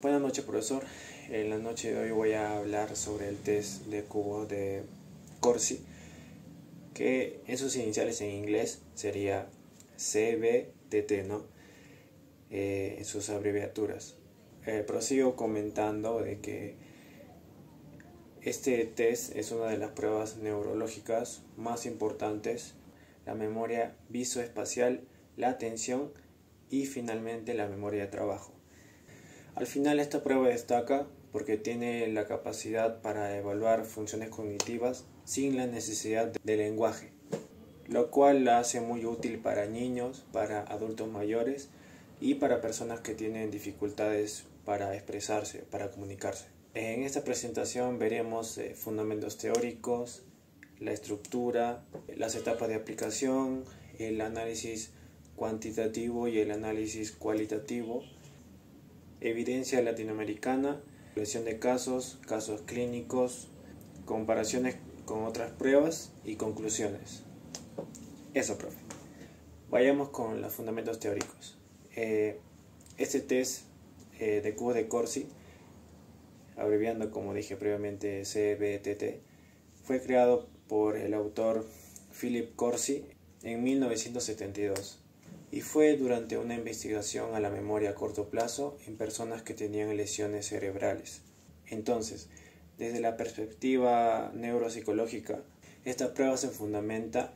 Buenas noches, profesor. En la noche de hoy voy a hablar sobre el test de cubos de Corsi, que en sus iniciales en inglés sería CBTT, ¿no? En sus abreviaturas. Prosigo comentando de que este test es una de las pruebas neurológicas más importantes: la memoria visoespacial, la atención y finalmente la memoria de trabajo. Al final, esta prueba destaca porque tiene la capacidad para evaluar funciones cognitivas sin la necesidad de lenguaje, lo cual la hace muy útil para niños, para adultos mayores y para personas que tienen dificultades para expresarse, para comunicarse. En esta presentación veremos fundamentos teóricos, la estructura, las etapas de aplicación, el análisis cuantitativo y el análisis cualitativo, evidencia latinoamericana, evaluación de casos, casos clínicos, comparaciones con otras pruebas y conclusiones. Eso, profe. Vayamos con los fundamentos teóricos. Este test de cubos de Corsi, abreviando como dije previamente CBTT, fue creado por el autor Philip Corsi en 1972. Y fue durante una investigación a la memoria a corto plazo en personas que tenían lesiones cerebrales. Entonces, desde la perspectiva neuropsicológica, esta prueba se fundamenta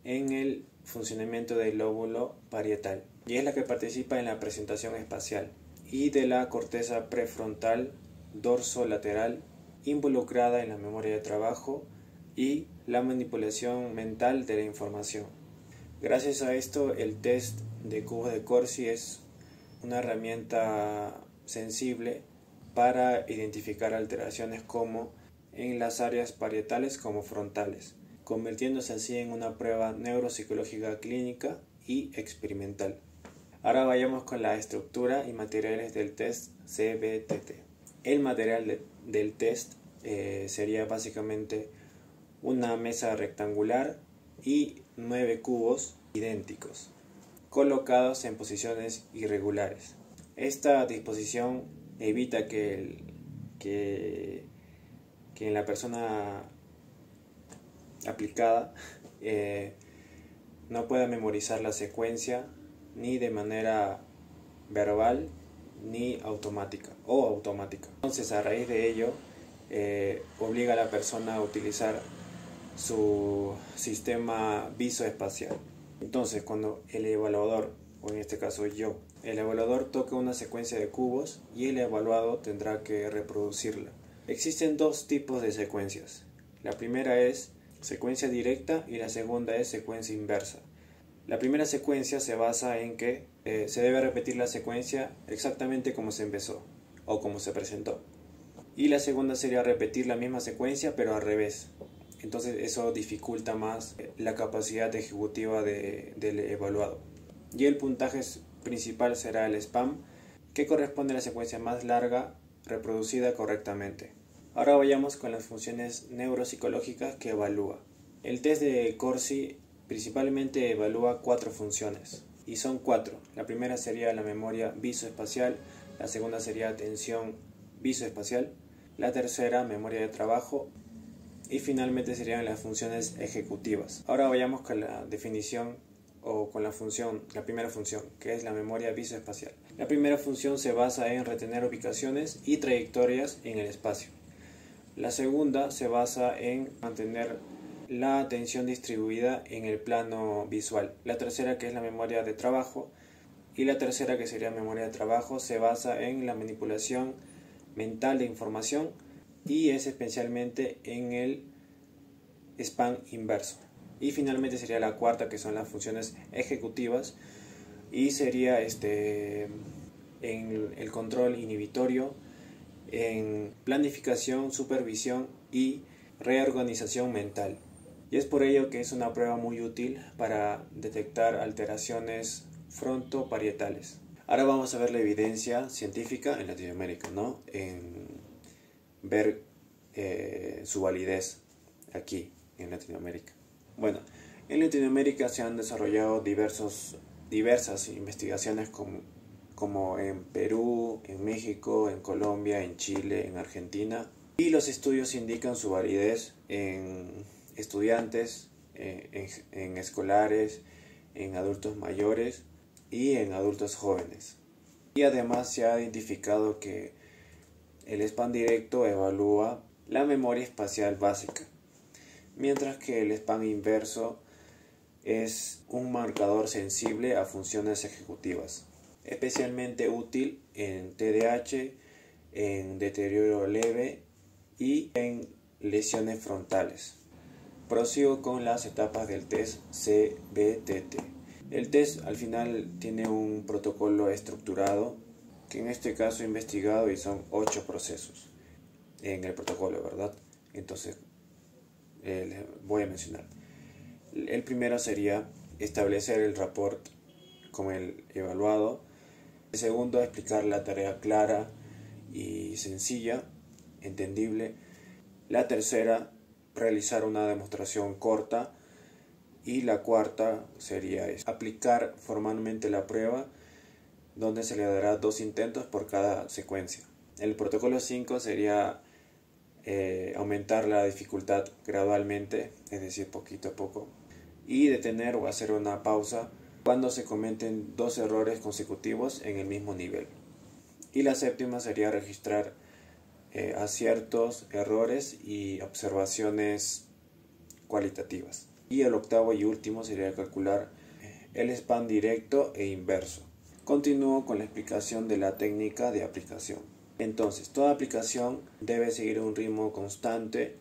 en el funcionamiento del lóbulo parietal, y es la que participa en la presentación espacial, y de la corteza prefrontal dorsolateral, involucrada en la memoria de trabajo y la manipulación mental de la información. Gracias a esto, el test de cubos de Corsi es una herramienta sensible para identificar alteraciones como en las áreas parietales como frontales, convirtiéndose así en una prueba neuropsicológica clínica y experimental. Ahora vayamos con la estructura y materiales del test CBTT. El material del test sería básicamente una mesa rectangular y 9 cubos idénticos, colocados en posiciones irregulares. Esta disposición evita que en la persona aplicada no pueda memorizar la secuencia ni de manera verbal ni automática. Entonces, a raíz de ello, obliga a la persona a utilizar su sistema visoespacial. Entonces, cuando el evaluador, o en este caso yo, el evaluador toca una secuencia de cubos y el evaluado tendrá que reproducirla. Existen dos tipos de secuencias. La primera es secuencia directa y la segunda es secuencia inversa. La primera secuencia se basa en que se debe repetir la secuencia exactamente como se empezó o como se presentó. Y la segunda sería repetir la misma secuencia pero al revés. Entonces eso dificulta más la capacidad ejecutiva del evaluado. Y el puntaje principal será el SPAM, que corresponde a la secuencia más larga reproducida correctamente. Ahora vayamos con las funciones neuropsicológicas que evalúa. El test de Corsi principalmente evalúa 4 funciones, y son 4. La primera sería la memoria visoespacial, la segunda sería atención visoespacial, la tercera memoria de trabajo, y finalmente serían las funciones ejecutivas. Ahora vayamos con la definición o con la primera función, que es la memoria visoespacial. La primera función se basa en retener ubicaciones y trayectorias en el espacio. La segunda se basa en mantener la atención distribuida en el plano visual. La tercera, que es la memoria de trabajo, y la tercera, que sería memoria de trabajo, se basa en la manipulación mental de información y es especialmente en el SPAM inverso. Y finalmente sería la cuarta, que son las funciones ejecutivas, y sería en el control inhibitorio, en planificación, supervisión y reorganización mental. Y es por ello que es una prueba muy útil para detectar alteraciones frontoparietales. Ahora vamos a ver la evidencia científica en Latinoamérica, ¿no? En ver su validez aquí en Latinoamérica. Bueno, en Latinoamérica se han desarrollado diversas investigaciones con como en Perú, en México, en Colombia, en Chile, en Argentina. Y los estudios indican su validez en estudiantes, en escolares, en adultos mayores y en adultos jóvenes. Y además se ha identificado que el SPAN directo evalúa la memoria espacial básica, mientras que el SPAN inverso es un marcador sensible a funciones ejecutivas, especialmente útil en TDAH, en deterioro leve y en lesiones frontales. Prosigo con las etapas del test CBTT. El test al final tiene un protocolo estructurado, que en este caso he investigado y son 8 procesos en el protocolo, ¿verdad? Entonces, les voy a mencionar. El primero sería establecer el rapport con el evaluado. El segundo, explicar la tarea clara y sencilla, entendible. La tercera, realizar una demostración corta. Y la cuarta sería aplicar formalmente la prueba, donde se le dará 2 intentos por cada secuencia. El protocolo 5 sería aumentar la dificultad gradualmente, es decir, poquito a poco, y detener o hacer una pausa cuando se cometen 2 errores consecutivos en el mismo nivel. Y la séptima sería registrar aciertos, errores y observaciones cualitativas. Y el octavo y último sería calcular el SPAN directo e inverso. Continúo con la explicación de la técnica de aplicación. Entonces, toda aplicación debe seguir un ritmo constante,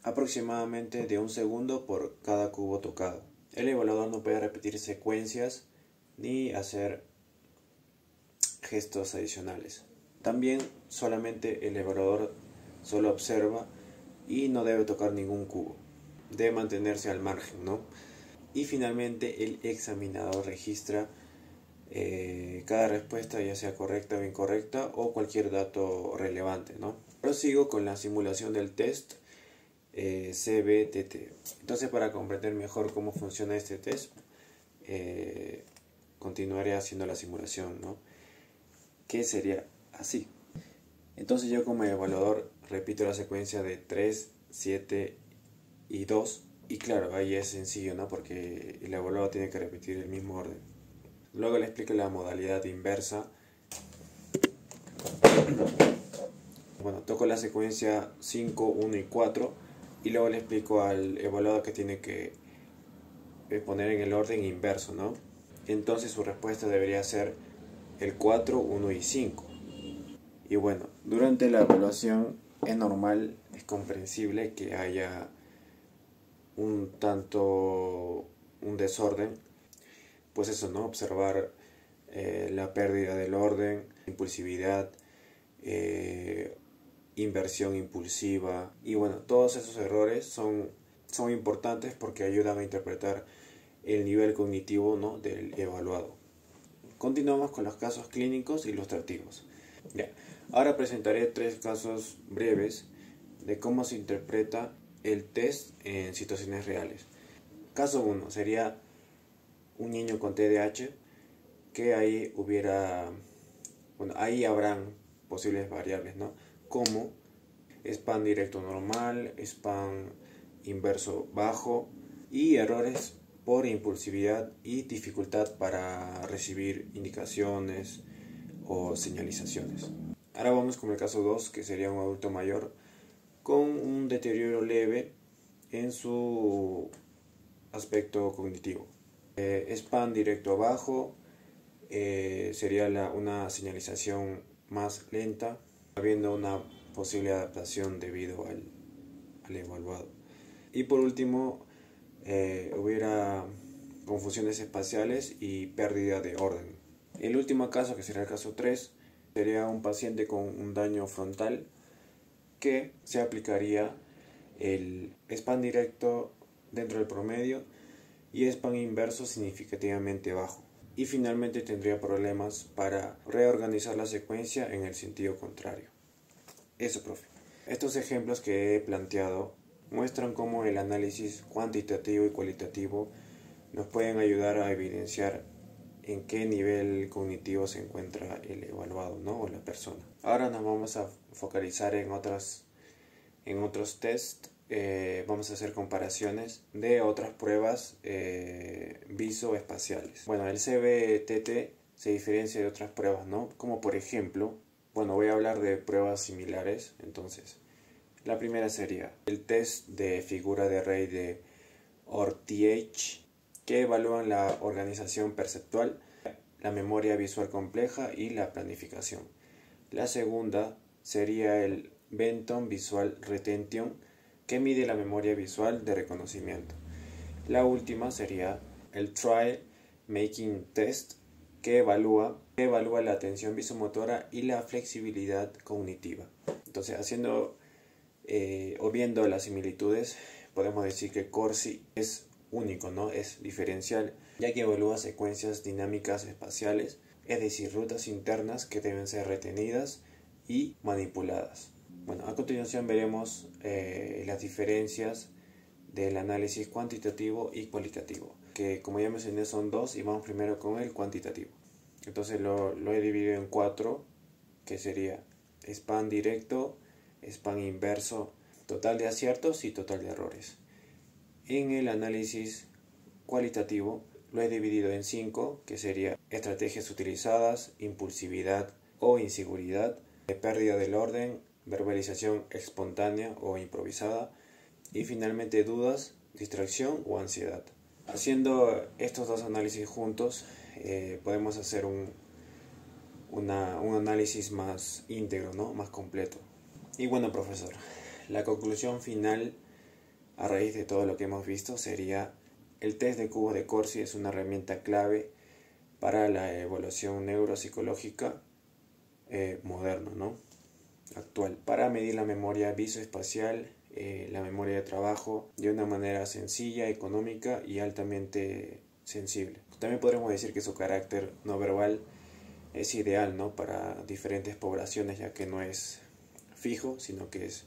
aproximadamente de 1 segundo por cada cubo tocado. El evaluador no puede repetir secuencias ni hacer gestos adicionales. También solamente el evaluador solo observa y no debe tocar ningún cubo. Debe mantenerse al margen, ¿no? Y finalmente el examinador registra cada respuesta, ya sea correcta o incorrecta, o cualquier dato relevante, ¿no? Prosigo con la simulación del test CBTT. Entonces, para comprender mejor cómo funciona este test, continuaré haciendo la simulación, ¿no? Que sería así. Entonces yo como evaluador repito la secuencia de 3, 7 y 2. Y claro, ahí es sencillo, ¿no? Porque el evaluador tiene que repetir el mismo orden. Luego le explico la modalidad inversa. Bueno, toco la secuencia 5, 1 y 4. Y luego le explico al evaluador que tiene que poner en el orden inverso, ¿no? Entonces su respuesta debería ser el 4, 1 y 5. Y bueno, durante la evaluación es normal, es comprensible que haya un desorden, pues eso, ¿no? Observar la pérdida del orden, impulsividad, inversión impulsiva, y bueno, todos esos errores son importantes porque ayudan a interpretar el nivel cognitivo, ¿no? del evaluado. Continuamos con los casos clínicos ilustrativos. Ya. Ahora presentaré 3 casos breves de cómo se interpreta el test en situaciones reales. Caso 1 sería un niño con TDAH, que ahí ahí habrán posibles variables, ¿no? Como SPAN directo normal, SPAN inverso bajo y errores por impulsividad y dificultad para recibir indicaciones o señalizaciones. Ahora vamos con el caso 2, que sería un adulto mayor con un deterioro leve en su aspecto cognitivo. SPAN directo abajo sería una señalización más lenta, habiendo una posible adaptación debido al evaluado. Y por último, hubiera confusiones espaciales y pérdida de orden. El último caso, que sería el caso 3, sería un paciente con un daño frontal, que se aplicaría el SPAN directo dentro del promedio y SPAN inverso significativamente bajo. Y finalmente tendría problemas para reorganizar la secuencia en el sentido contrario. Eso, profe. Estos ejemplos que he planteado muestran cómo el análisis cuantitativo y cualitativo nos pueden ayudar a evidenciar en qué nivel cognitivo se encuentra el evaluado, ¿no? O la persona. Ahora nos vamos a focalizar en otros test. Vamos a hacer comparaciones de otras pruebas visoespaciales. Bueno, el CBTT se diferencia de otras pruebas, ¿no? Como por ejemplo, bueno, voy a hablar de pruebas similares. Entonces, la primera sería el test de figura de Rey de Ortiech, que evalúan la organización perceptual, la memoria visual compleja y la planificación. La segunda sería el Benton Visual Retention, que mide la memoria visual de reconocimiento. La última sería el Trial Making Test, que evalúa la atención visomotora y la flexibilidad cognitiva. Entonces, haciendo o viendo las similitudes, podemos decir que Corsi es único, ¿no? Es diferencial, ya que evalúa secuencias dinámicas espaciales, es decir, rutas internas que deben ser retenidas y manipuladas. Bueno, a continuación veremos las diferencias del análisis cuantitativo y cualitativo, que como ya mencioné son dos, y vamos primero con el cuantitativo. Entonces lo he dividido en 4, que sería span directo, span inverso, total de aciertos y total de errores. En el análisis cualitativo lo he dividido en 5, que sería estrategias utilizadas, impulsividad o inseguridad, pérdida del orden, verbalización espontánea o improvisada, y finalmente dudas, distracción o ansiedad. Haciendo estos dos análisis juntos, podemos hacer un análisis más íntegro, ¿no? Más completo. Y bueno, profesor, la conclusión final a raíz de todo lo que hemos visto sería: el test de cubos de Corsi es una herramienta clave para la evaluación neuropsicológica moderna, ¿no? Actual, para medir la memoria visoespacial, la memoria de trabajo de una manera sencilla, económica y altamente sensible. También podremos decir que su carácter no verbal es ideal, ¿no? Para diferentes poblaciones, ya que no es fijo, sino que es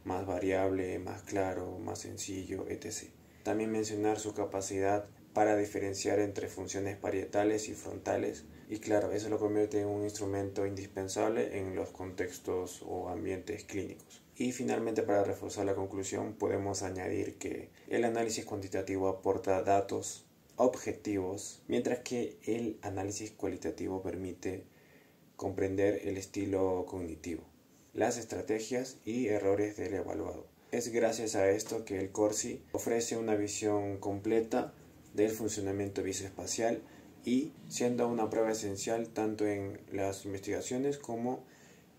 más variable, más claro, más sencillo, etc. También mencionar su capacidad para diferenciar entre funciones parietales y frontales, y claro, eso lo convierte en un instrumento indispensable en los contextos o ambientes clínicos. Y finalmente, para reforzar la conclusión, podemos añadir que el análisis cuantitativo aporta datos objetivos, mientras que el análisis cualitativo permite comprender el estilo cognitivo, las estrategias y errores del evaluado. Es gracias a esto que el Corsi ofrece una visión completa del funcionamiento visoespacial, y siendo una prueba esencial tanto en las investigaciones como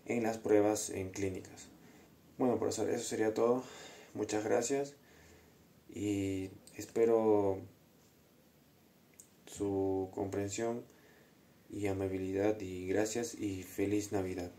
en las pruebas en clínicas. Bueno, profesor, eso sería todo. Muchas gracias y espero su comprensión y amabilidad, y gracias y feliz Navidad.